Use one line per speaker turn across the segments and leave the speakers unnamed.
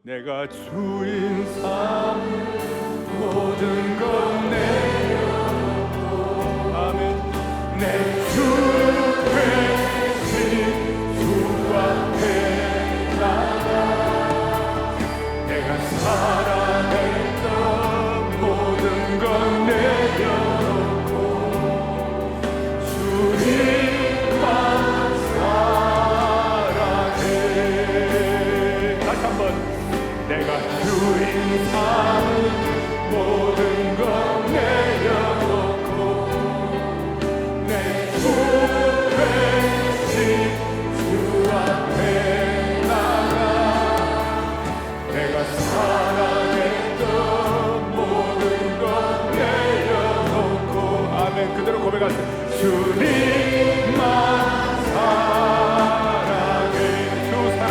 내가 주인 삼 모든 것 내려놓고 아멘. 내 주 되신 주 앞에 나가 내가 사랑했던 모든 것 내려놓고 주님만 사랑해. 다시 한번. 내가 주인 삼은 모든 것 내려놓고 내 주 되신 주 앞에 나가 내가 사랑했던 모든 것 내려놓고 아멘. 그대로 고백하세요. 주님만 사랑해. 주 사랑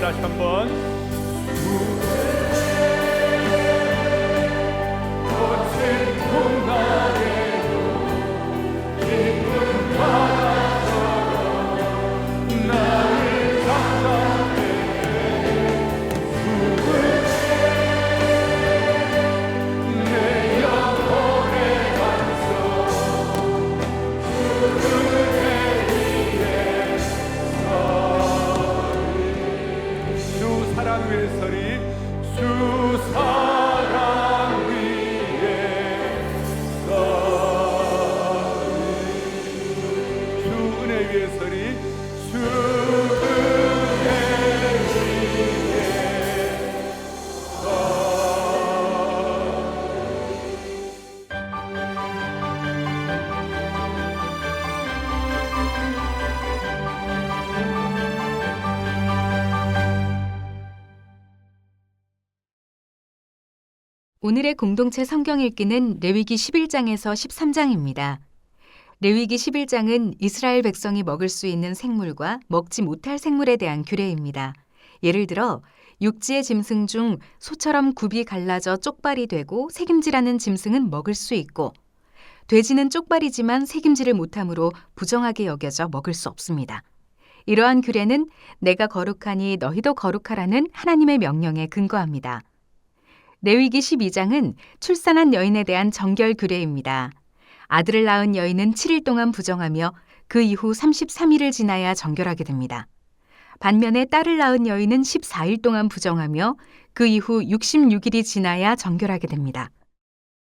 다시 한번. 거친 풍랑에도 깊은 바다처럼 나를 감당해 내 영혼의 반석 사랑 위에 서리. 주 사랑 위에 서리. 주 은혜 위에 서리. 주 은혜 위에
오늘의 공동체 성경 읽기는 레위기 11장에서 13장입니다. 레위기 11장은 이스라엘 백성이 먹을 수 있는 생물과 먹지 못할 생물에 대한 규례입니다. 예를 들어 육지의 짐승 중 소처럼 굽이 갈라져 쪽발이 되고 새김질하는 짐승은 먹을 수 있고 돼지는 쪽발이지만 새김질을 못하므로 부정하게 여겨져 먹을 수 없습니다. 이러한 규례는 내가 거룩하니 너희도 거룩하라는 하나님의 명령에 근거합니다. 레위기 12장은 출산한 여인에 대한 정결 규례입니다. 아들을 낳은 여인은 7일 동안 부정하며 그 이후 33일을 지나야 정결하게 됩니다. 반면에 딸을 낳은 여인은 14일 동안 부정하며 그 이후 66일이 지나야 정결하게 됩니다.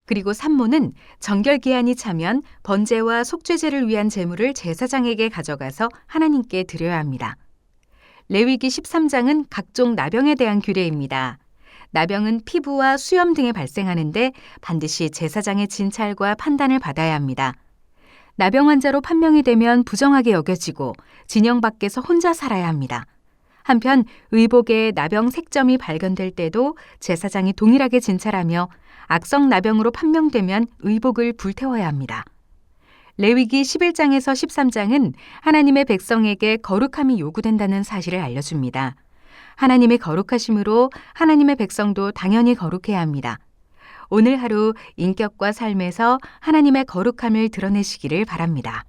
그리고 산모는 정결 기한이 차면 번제와 속죄제를 위한 제물을 제사장에게 가져가서 하나님께 드려야 합니다. 레위기 13장은 각종 나병에 대한 규례입니다. 나병은 피부와 수염 등에 발생하는데 반드시 제사장의 진찰과 판단을 받아야 합니다. 나병 환자로 판명이 되면 부정하게 여겨지고 진영 밖에서 혼자 살아야 합니다. 한편 의복에 나병 색점이 발견될 때도 제사장이 동일하게 진찰하며 악성 나병으로 판명되면 의복을 불태워야 합니다. 레위기 11장에서 13장은 하나님의 백성에게 거룩함이 요구된다는 사실을 알려줍니다. 하나님의 거룩하심으로 하나님의 백성도 당연히 거룩해야 합니다. 오늘 하루 인격과 삶에서 하나님의 거룩함을 드러내시기를 바랍니다.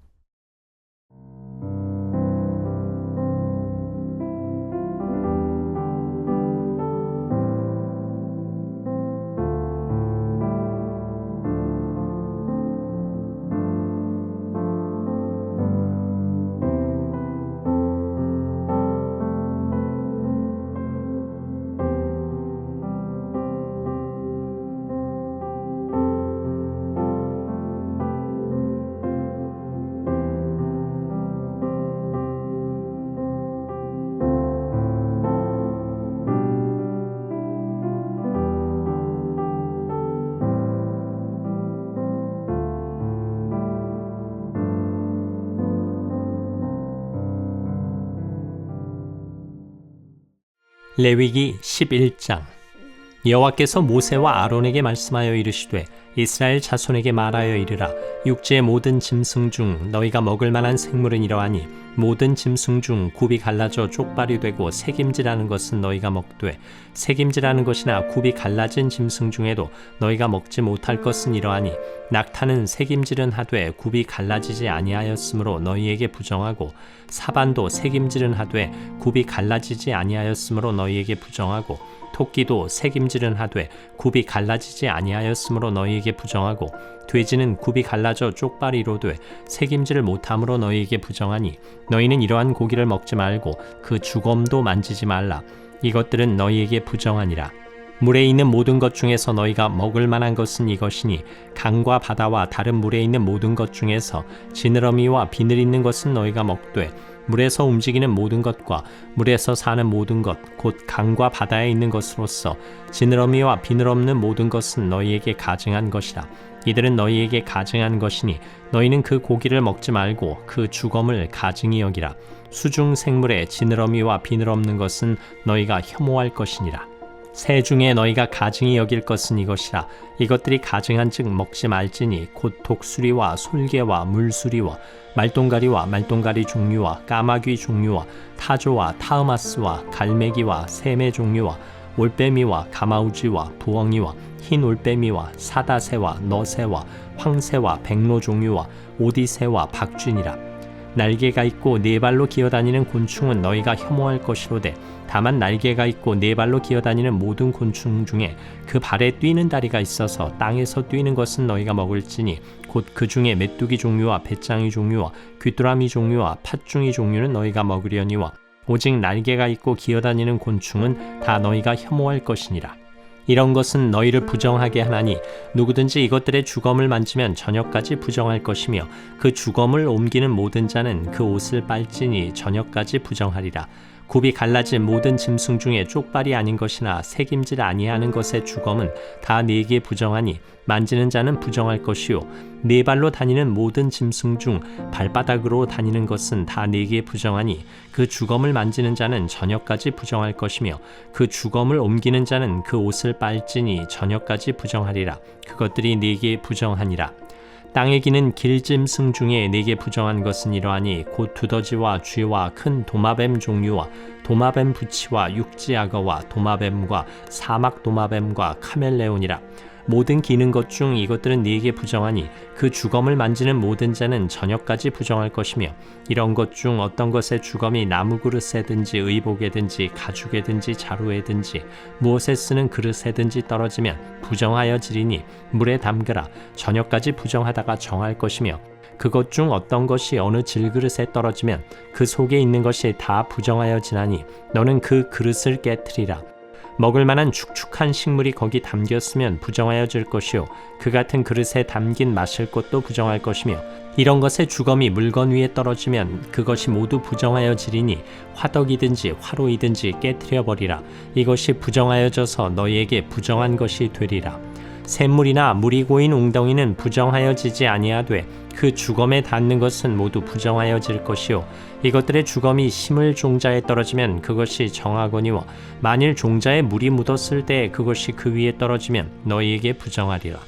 레위기 11장. 여호와께서 모세와 아론에게 말씀하여 이르시되 이스라엘 자손에게 말하여 이르라. 육지의 모든 짐승 중 너희가 먹을 만한 생물은 이러하니 모든 짐승 중 굽이 갈라져 쪽발이 되고 새김질하는 것은 너희가 먹되 새김질하는 것이나 굽이 갈라진 짐승 중에도 너희가 먹지 못할 것은 이러하니 낙타는 새김질은 하되 굽이 갈라지지 아니하였으므로 너희에게 부정하고 사반도 새김질은 하되 굽이 갈라지지 아니하였으므로 너희에게 부정하고 토끼도 새김질은 하되 굽이 갈라지지 아니하였으므로 너희에게 부정하고 돼지는 굽이 갈라져 쪽발이로되 새김질을 못함으로 너희에게 부정하니 너희는 이러한 고기를 먹지 말고 그 주검도 만지지 말라. 이것들은 너희에게 부정하니라. 물에 있는 모든 것 중에서 너희가 먹을 만한 것은 이것이니 강과 바다와 다른 물에 있는 모든 것 중에서 지느러미와 비늘 있는 것은 너희가 먹되 물에서 움직이는 모든 것과 물에서 사는 모든 것 곧 강과 바다에 있는 것으로서 지느러미와 비늘 없는 모든 것은 너희에게 가증한 것이라. 이들은 너희에게 가증한 것이니 너희는 그 고기를 먹지 말고 그 주검을 가증히 여기라. 수중 생물에 지느러미와 비늘 없는 것은 너희가 혐오할 것이니라. 새 중에 너희가 가증히 여길 것은 이것이라. 이것들이 가증한즉 먹지 말지니 곧 독수리와 솔개와 물수리와 말똥가리와 말똥가리 종류와 까마귀 종류와 타조와 타흐마스와 갈매기와 샘의 종류와 올빼미와 가마우지와 부엉이와 흰 올빼미와 사다새와 너새와 황새와 백로 종류와 오디새와 박쥐니라. 날개가 있고 네 발로 기어다니는 곤충은 너희가 혐오할 것이로되 다만 날개가 있고 네 발로 기어다니는 모든 곤충 중에 그 발에 뛰는 다리가 있어서 땅에서 뛰는 것은 너희가 먹을지니 곧 그 중에 메뚜기 종류와 배짱이 종류와 귀뚜라미 종류와 팥중이 종류는 너희가 먹으려니와 오직 날개가 있고 기어다니는 곤충은 다 너희가 혐오할 것이니라. 이런 것은 너희를 부정하게 하나니 누구든지 이것들의 주검을 만지면 저녁까지 부정할 것이며 그 주검을 옮기는 모든 자는 그 옷을 빨지니 저녁까지 부정하리라. 굽이 갈라진 모든 짐승 중에 쪽발이 아닌 것이나 새김질 아니하는 것의 주검은 다 네게 부정하니 만지는 자는 부정할 것이요 네 발로 다니는 모든 짐승 중 발바닥으로 다니는 것은 다 네게 부정하니 그 주검을 만지는 자는 저녁까지 부정할 것이며 그 주검을 옮기는 자는 그 옷을 빨지니 저녁까지 부정하리라. 그것들이 네게 부정하니라. 땅에 기는 길짐승 중에 네게 부정한 것은 이러하니 곧 두더지와 쥐와 큰 도마뱀 종류와 도마뱀 부치와 육지악어와 도마뱀과 사막 도마뱀과 카멜레온이라. 모든 기는 것 중 이것들은 네게 부정하니 그 주검을 만지는 모든 자는 저녁까지 부정할 것이며 이런 것 중 어떤 것의 주검이 나무 그릇에든지 의복에든지 가죽에든지 자루에든지 무엇에 쓰는 그릇에든지 떨어지면 부정하여 지리니 물에 담그라. 저녁까지 부정하다가 정할 것이며 그것 중 어떤 것이 어느 질그릇에 떨어지면 그 속에 있는 것이 다 부정하여 지나니 너는 그 그릇을 깨트리라. 먹을 만한 축축한 식물이 거기 담겼으면 부정하여질 것이요 그 같은 그릇에 담긴 마실 것도 부정할 것이며 이런 것의 주검이 물건 위에 떨어지면 그것이 모두 부정하여지리니 화덕이든지 화로이든지 깨트려 버리라. 이것이 부정하여져서 너희에게 부정한 것이 되리라. 샘물이나 물이 고인 웅덩이는 부정하여지지 아니하되 그 주검에 닿는 것은 모두 부정하여질 것이요 이것들의 주검이 심을 종자에 떨어지면 그것이 정하거니와 만일 종자에 물이 묻었을 때 그것이 그 위에 떨어지면 너희에게 부정하리라.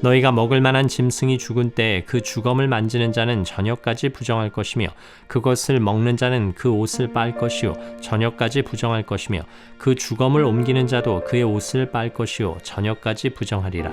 너희가 먹을 만한 짐승이 죽은 때에 그 주검을 만지는 자는 저녁까지 부정할 것이며 그것을 먹는 자는 그 옷을 빨 것이요 저녁까지 부정할 것이며 그 주검을 옮기는 자도 그의 옷을 빨 것이요 저녁까지 부정하리라.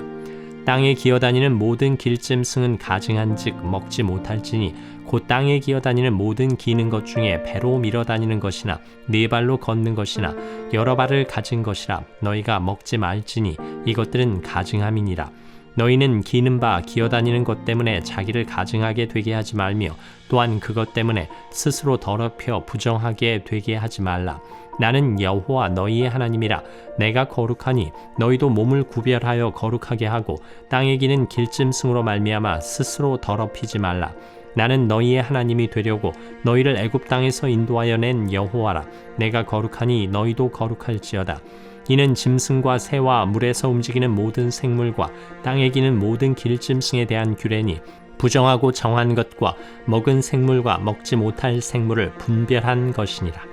땅에 기어다니는 모든 길짐승은 가증한즉 먹지 못할지니 곧 땅에 기어다니는 모든 기는 것 중에 배로 밀어다니는 것이나 네 발로 걷는 것이나 여러 발을 가진 것이라 너희가 먹지 말지니 이것들은 가증함이니라. 너희는 기는 바 기어다니는 것 때문에 자기를 가증하게 되게 하지 말며 또한 그것 때문에 스스로 더럽혀 부정하게 되게 하지 말라. 나는 여호와 너희의 하나님이라. 내가 거룩하니 너희도 몸을 구별하여 거룩하게 하고 땅에 기는 길짐승으로 말미암아 스스로 더럽히지 말라. 나는 너희의 하나님이 되려고 너희를 애굽 땅에서 인도하여 낸 여호와라. 내가 거룩하니 너희도 거룩할지어다. 이는 짐승과 새와 물에서 움직이는 모든 생물과 땅에 기는 모든 길짐승에 대한 규례니 부정하고 정한 것과 먹은 생물과 먹지 못할 생물을 분별한 것이니라.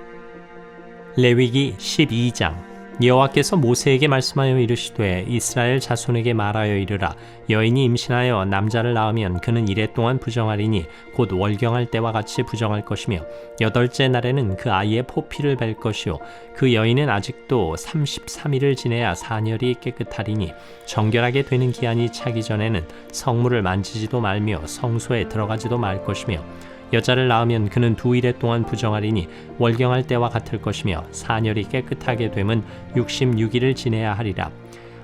레위기 12장. 여호와께서 모세에게 말씀하여 이르시되 이스라엘 자손에게 말하여 이르라. 여인이 임신하여 남자를 낳으면 그는 이레 동안 부정하리니 곧 월경할 때와 같이 부정할 것이며 8째 날에는 그 아이의 포피를 벨 것이요 그 여인은 아직도 33일을 지내야 사녀리 깨끗하리니 정결하게 되는 기한이 차기 전에는 성물을 만지지도 말며 성소에 들어가지도 말 것이며 여자를 낳으면 그는 2일 동안 부정하리니 월경할 때와 같을 것이며 사녀리 깨끗하게 됨은 66일을 지내야 하리라.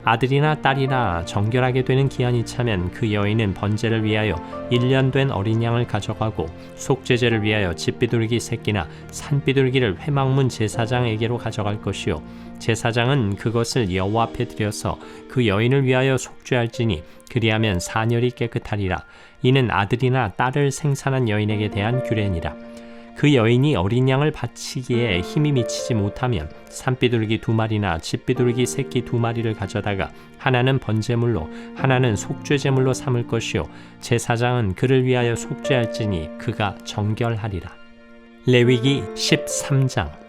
아들이나 딸이나 정결하게 되는 기한이 차면 그 여인은 번제를 위하여 1년 된 어린 양을 가져가고 속죄제를 위하여 집비둘기 새끼나 산비둘기를 회막문 제사장에게로 가져갈 것이요 제사장은 그것을 여호와 앞에 드려서 그 여인을 위하여 속죄할지니 그리하면 사녀리 깨끗하리라. 이는 아들이나 딸을 생산한 여인에게 대한 규례니라. 그 여인이 어린 양을 바치기에 힘이 미치지 못하면 산비둘기 2마리나 집비둘기 새끼 2마리를 가져다가 하나는 번제물로 하나는 속죄제물로 삼을 것이요 제사장은 그를 위하여 속죄할지니 그가 정결하리라. 레위기 13장.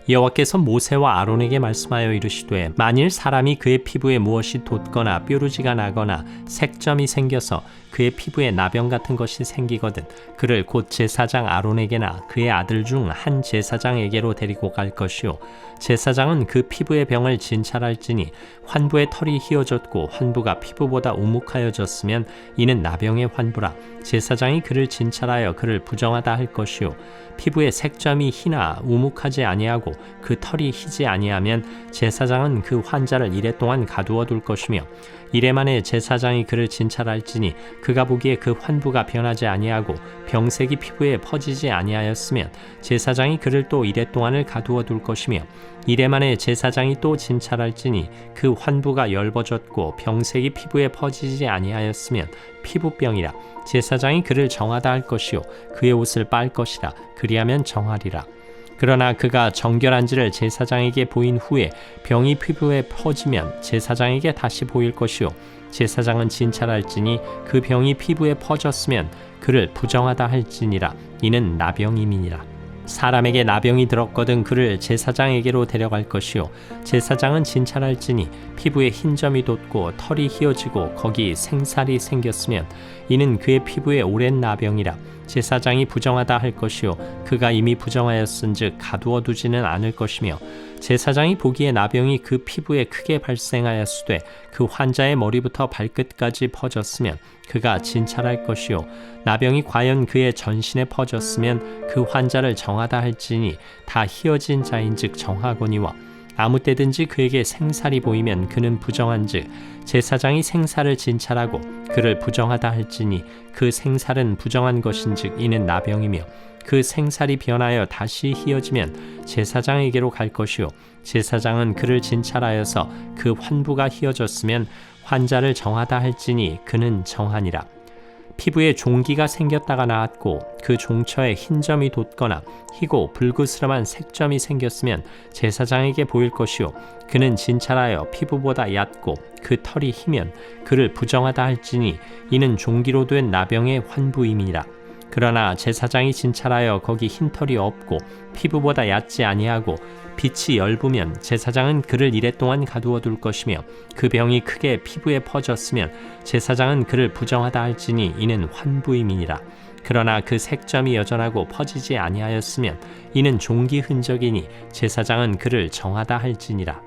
여호와께서 모세와 아론에게 말씀하여 이르시되 만일 사람이 그의 피부에 무엇이 돋거나 뾰루지가 나거나 색점이 생겨서 그의 피부에 나병 같은 것이 생기거든 그를 곧 제사장 아론에게나 그의 아들 중 한 제사장에게로 데리고 갈 것이요 제사장은 그 피부의 병을 진찰할지니 환부의 털이 휘어졌고 환부가 피부보다 우묵하여졌으면 이는 나병의 환부라. 제사장이 그를 진찰하여 그를 부정하다 할 것이요 피부에 색점이 희나 우묵하지 아니하고 그 털이 희지 아니하면 제사장은 그 환자를 이레 동안 가두어 둘 것이며 이레 만에 제사장이 그를 진찰할지니 그가 보기에 그 환부가 변하지 아니하고 병색이 피부에 퍼지지 아니하였으면 제사장이 그를 또 이레 동안을 가두어 둘 것이며 이레 만에 제사장이 또 진찰할지니 그 환부가 엷어졌고 병색이 피부에 퍼지지 아니하였으면 피부병이라. 제사장이 그를 정하다 할 것이요 그의 옷을 빨 것이라. 그리하면 정하리라. 그러나 그가 정결한지를 제사장에게 보인 후에 병이 피부에 퍼지면 제사장에게 다시 보일 것이요 제사장은 진찰할지니 그 병이 피부에 퍼졌으면 그를 부정하다 할지니라. 이는 나병임이니라. 사람에게 나병이 들었거든 그를 제사장에게로 데려갈 것이요 제사장은 진찰할지니 피부에 흰 점이 돋고 털이 휘어지고 거기 생살이 생겼으면 이는 그의 피부에 오랜 나병이라. 제사장이 부정하다 할 것이요 그가 이미 부정하였은즉 가두어 두지는 않을 것이며 제사장이 보기에 나병이 그 피부에 크게 발생하였으되 그 환자의 머리부터 발끝까지 퍼졌으면 그가 진찰할 것이요 나병이 과연 그의 전신에 퍼졌으면 그 환자를 정하다 할지니 다 휘어진 자인즉 정하거니와 아무 때든지 그에게 생살이 보이면 그는 부정한즉 제사장이 생살을 진찰하고 그를 부정하다 할지니 그 생살은 부정한 것인즉 이는 나병이며 그 생살이 변하여 다시 휘어지면 제사장에게로 갈 것이요 제사장은 그를 진찰하여서 그 환부가 휘어졌으면 환자를 정하다 할지니 그는 정하니라. 피부에 종기가 생겼다가 나았고 그 종처에 흰 점이 돋거나 희고 불그스름한 색점이 생겼으면 제사장에게 보일 것이요 그는 진찰하여 피부보다 얕고 그 털이 희면 그를 부정하다 할지니 이는 종기로 된 나병의 환부임이니라. 그러나 제사장이 진찰하여 거기 흰 털이 없고 피부보다 얕지 아니하고 빛이 엷으면 제사장은 그를 이레 동안 가두어 둘 것이며 그 병이 크게 피부에 퍼졌으면 제사장은 그를 부정하다 할지니 이는 환부임이니라. 그러나 그 색점이 여전하고 퍼지지 아니하였으면 이는 종기 흔적이니 제사장은 그를 정하다 할지니라.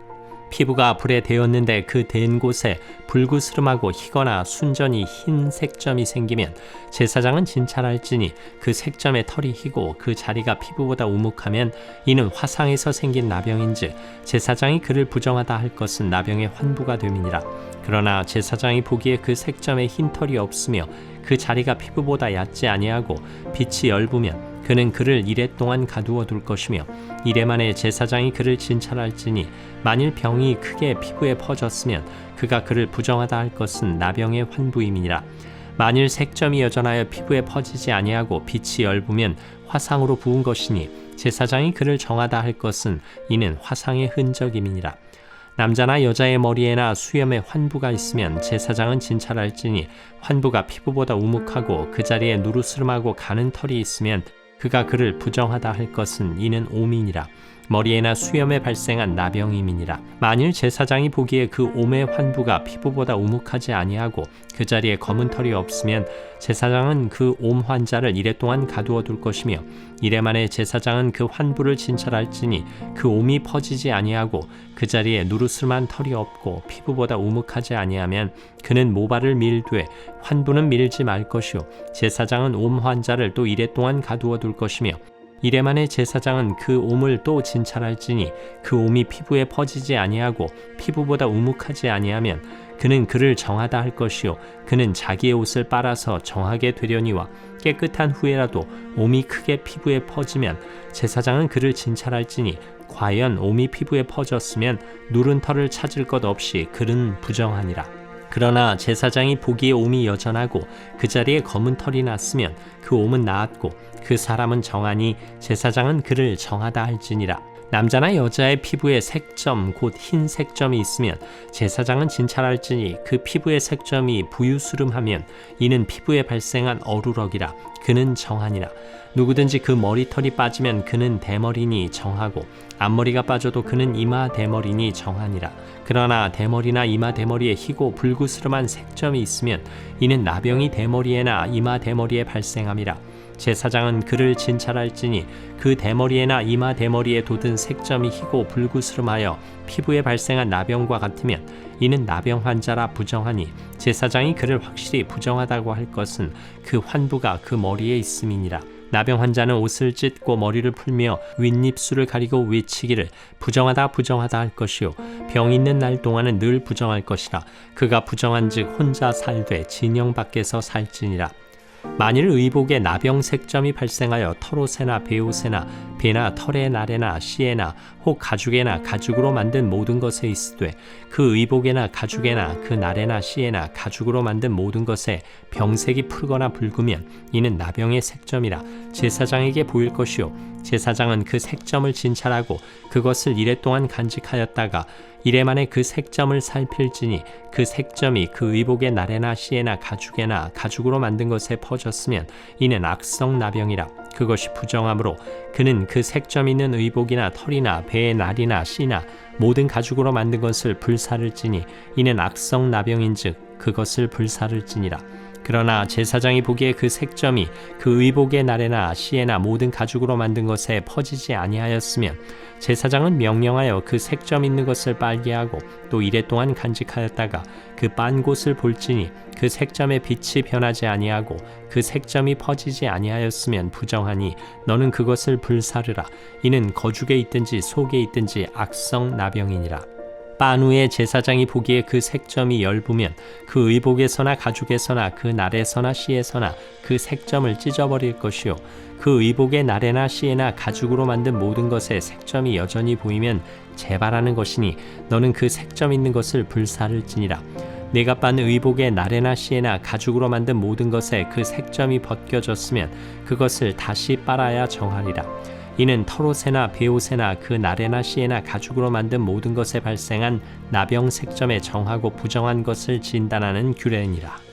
피부가 불에 데었는데 그 댄 곳에 불구스름하고 희거나 순전히 흰 색점이 생기면 제사장은 진찰할지니 그 색점의 털이 희고 그 자리가 피부보다 우묵하면 이는 화상에서 생긴 나병인즉 제사장이 그를 부정하다 할 것은 나병의 환부가 됨이니라. 그러나 제사장이 보기에 그 색점에 흰 털이 없으며 그 자리가 피부보다 얕지 아니하고 빛이 엷으면 그는 그를 이레 동안 가두어 둘 것이며 이레 만에 제사장이 그를 진찰할지니 만일 병이 크게 피부에 퍼졌으면 그가 그를 부정하다 할 것은 나병의 환부임이니라. 만일 색점이 여전하여 피부에 퍼지지 아니하고 빛이 엷으면 화상으로 부은 것이니 제사장이 그를 정하다 할 것은 이는 화상의 흔적임이니라. 남자나 여자의 머리에나 수염에 환부가 있으면 제사장은 진찰할지니 환부가 피부보다 우묵하고 그 자리에 누르스름하고 가는 털이 있으면 그가 그를 부정하다 할 것은 이는 오민이라. 머리에나 수염에 발생한 나병임이니라. 만일 제사장이 보기에 그 옴의 환부가 피부보다 우묵하지 아니하고 그 자리에 검은 털이 없으면 제사장은 그 옴 환자를 이레 동안 가두어 둘 것이며 이레 만에 제사장은 그 환부를 진찰할지니 그 옴이 퍼지지 아니하고 그 자리에 누르스름한 털이 없고 피부보다 우묵하지 아니하면 그는 모발을 밀되 환부는 밀지 말 것이요 제사장은 옴 환자를 또 이레 동안 가두어 둘 것이며 이레 만에 제사장은 그 옴을 또 진찰할지니 그 옴이 피부에 퍼지지 아니하고 피부보다 우묵하지 아니하면 그는 그를 정하다 할 것이요 그는 자기의 옷을 빨아서 정하게 되려니와 깨끗한 후에라도 옴이 크게 피부에 퍼지면 제사장은 그를 진찰할지니 과연 옴이 피부에 퍼졌으면 누른 털을 찾을 것 없이 그는 부정하니라. 그러나 제사장이 보기에 옴이 여전하고 그 자리에 검은 털이 났으면 그 옴은 나았고 그 사람은 정하니 제사장은 그를 정하다 할지니라. 남자나 여자의 피부에 색점 곧 흰 색점이 있으면 제사장은 진찰할지니 그 피부의 색점이 부유스름하면 이는 피부에 발생한 어루럭이라. 그는 정하니라. 누구든지 그 머리털이 빠지면 그는 대머리니 정하고 앞머리가 빠져도 그는 이마 대머리니 정하니라. 그러나 대머리나 이마 대머리에 희고 불구스름한 색점이 있으면 이는 나병이 대머리에나 이마 대머리에 발생함이라. 제사장은 그를 진찰할지니 그 대머리에나 이마 대머리에 돋은 색점이 희고 불구스름하여 피부에 발생한 나병과 같으면 이는 나병 환자라 부정하니 제사장이 그를 확실히 부정하다고 할 것은 그 환부가 그 머리에 있음이니라. 나병 환자는 옷을 찢고 머리를 풀며 윗입술을 가리고 외치기를 부정하다 부정하다 할 것이요 병 있는 날 동안은 늘 부정할 것이라. 그가 부정한즉 혼자 살되 진영 밖에서 살지니라. 만일 의복에 나병 색점이 발생하여 털옷에나 베옷에나 배나 털의 날에나 씨에나 혹 가죽에나 가죽으로 만든 모든 것에 있으되 그 의복에나 가죽에나 그 날에나 씨에나 가죽으로 만든 모든 것에 병색이 푸르거나 붉으면 이는 나병의 색점이라 제사장에게 보일 것이요 제사장은 그 색점을 진찰하고 그것을 이레 동안 간직하였다가 이레 만에 그 색점을 살필지니 그 색점이 그 의복의 날에나 씨에나 가죽에나 가죽으로 만든 것에 퍼졌으면 이는 악성 나병이라. 그것이 부정하므로 그는 그 색점 있는 의복이나 털이나 배의 날이나 씨나 모든 가죽으로 만든 것을 불사를지니 이는 악성 나병인즉 그것을 불사를지니라. 그러나 제사장이 보기에 그 색점이 그 의복의 날에나 씨에나 모든 가죽으로 만든 것에 퍼지지 아니하였으면 제사장은 명령하여 그 색점 있는 것을 빨게 하고 또 이레 동안 간직하였다가 그 빤 곳을 볼지니 그 색점의 빛이 변하지 아니하고 그 색점이 퍼지지 아니하였으면 부정하니 너는 그것을 불사르라. 이는 거죽에 있든지 속에 있든지 악성 나병이니라. 빤 후에 제사장이 보기에 그 색점이 엷으면 그 의복에서나 가죽에서나 그 날에서나 씨에서나 그 색점을 찢어버릴 것이요 그 의복의 날에나 씨에나 가죽으로 만든 모든 것에 색점이 여전히 보이면 재발하는 것이니 너는 그 색점 있는 것을 불사를지니라. 내가 빤 의복의 날에나 씨에나 가죽으로 만든 모든 것에 그 색점이 벗겨졌으면 그것을 다시 빨아야 정하리라. 이는 털옷에나 베옷에나 그 날에나 씨에나 가죽으로 만든 모든 것에 발생한 나병 색점에 정하고 부정한 것을 진단하는 규례니라.